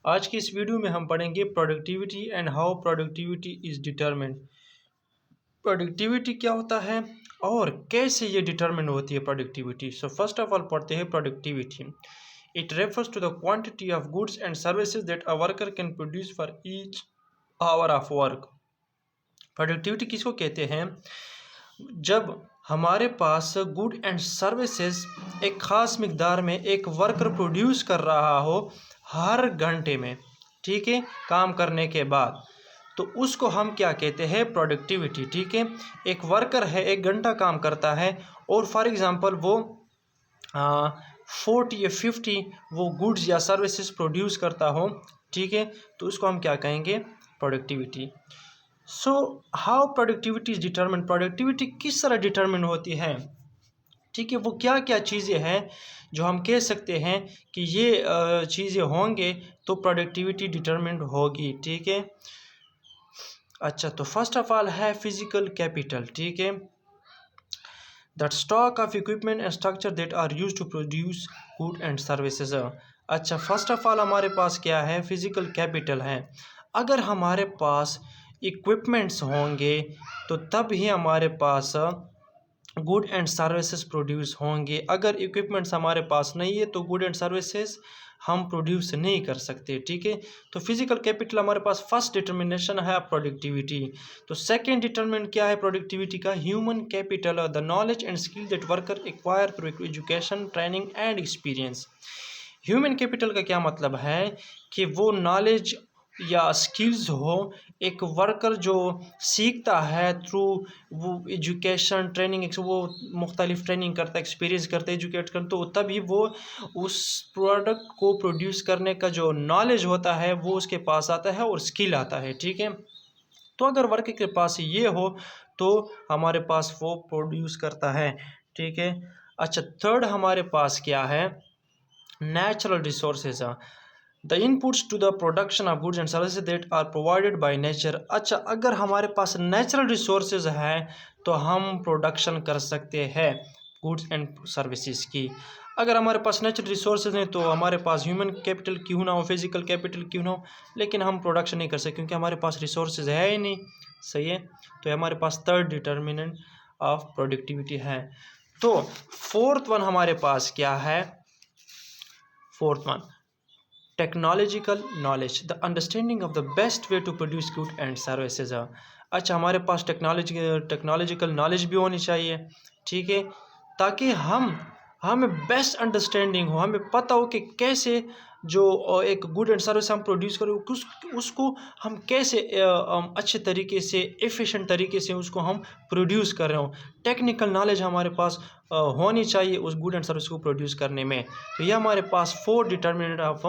आज की इस वीडियो में हम पढ़ेंगे productivity and how productivity is determined. Productivity क्या होता है और कैसे ये डिटरमिन होती है productivity. So first of all पढ़ते हैं productivity. It refers to the quantity of goods and services that a worker can produce for each hour of work. Productivity किसको कहते हैं? जब हमारे पास गुड एंड सर्विसेज एक ख़ास मिकदार में एक वर्कर प्रोड्यूस कर रहा हो हर घंटे में, ठीक है, काम करने के बाद, तो उसको हम क्या कहते हैं? प्रोडक्टिविटी। ठीक है, एक वर्कर है, 1 घंटा काम करता है और फॉर एग्ज़ाम्पल वो 40 या 50 वो गुड्स या सर्विसेज प्रोड्यूस करता हो, ठीक है, तो उसको हम क्या कहेंगे? Productivity. So how productivity is determine. Productivity किस तरह डिटरमिन होती है? ठीक है, वो क्या क्या चीज़ें हैं जो हम कह सकते हैं कि ये चीज़ें होंगे तो प्रोडक्टिविटी डिटरमिन्ड होगी। ठीक है, अच्छा, तो फर्स्ट ऑफ ऑल है फिजिकल कैपिटल। ठीक है, that stock of equipment and structure that are use to produce good and services. अच्छा, फर्स्ट ऑफ ऑल हमारे पास क्या है? फिजिकल कैपिटल है। अगर हमारे पास इक्विपमेंट्स होंगे तो तब ही हमारे पास गुड एंड सर्विसेज प्रोड्यूस होंगे। अगर इक्विपमेंट्स हमारे पास नहीं है तो गुड एंड सर्विसेज हम प्रोड्यूस नहीं कर सकते। ठीक है, तो फिजिकल कैपिटल हमारे पास फर्स्ट डिटर्मिनेशन है प्रोडक्टिविटी। तो सेकंड डिटर्मिनेंट क्या है प्रोडक्टिविटी का? Human capital, the knowledge and skill that worker acquire through education, training and experience. Human capital का क्या मतलब है कि वो नॉलेज या स्किल्स हो, एक वर्कर जो सीखता है थ्रू वो एजुकेशन, ट्रेनिंग, वो मुख्तलिफ ट्रेनिंग करता है, एक्सपीरियंस करता है, एजुकेट करता, तो तभी वो उस प्रोडक्ट को प्रोड्यूस करने का जो नॉलेज होता है वो उसके पास आता है और स्किल आता है। ठीक है, तो अगर वर्कर के पास ये हो तो हमारे पास वो प्रोड्यूस करता है। ठीक है, अच्छा, थर्ड हमारे पास क्या है? Natural resources, the inputs to the production of goods and services that are provided by nature. अच्छा, अगर हमारे पास नेचुरल रिसोर्सेज हैं तो हम प्रोडक्शन कर सकते हैं गुड्स एंड सर्विसेज की। अगर हमारे पास नेचुरल रिसोर्सेज हैं तो हमारे पास ह्यूमन कैपिटल क्यों ना हो, फिजिकल कैपिटल क्यों ना हो, लेकिन हम प्रोडक्शन नहीं कर सकते क्योंकि हमारे पास रिसोर्सेज है ही नहीं। सही है, तो हमारे पास थर्ड डिटर्मिनेंट ऑफ प्रोडक्टिविटी है। तो फोर्थ वन हमारे पास क्या है? Fourth one, technological knowledge, the understanding of the best way to produce good and services. अच्छा, हमारे पास टेक्नोलॉजिकल नॉलेज भी होनी चाहिए। ठीक है, ताकि हमें बेस्ट अंडरस्टैंडिंग हो, हमें पता हो कि कैसे जो एक गुड एंड सर्विस हम प्रोड्यूस करें उसको हम कैसे अच्छे तरीके से, एफिशिएंट तरीके से उसको हम प्रोड्यूस कर रहे हो। टेक्निकल नॉलेज हमारे पास होनी चाहिए उस गुड एंड सर्विस को प्रोड्यूस करने में। तो ये हमारे पास 4 डिटर्मिनेंट ऑफ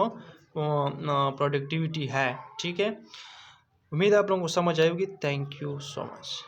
प्रोडक्टिविटी है। ठीक है, उम्मीद है आप लोगों को समझ आएगी। Thank you so much.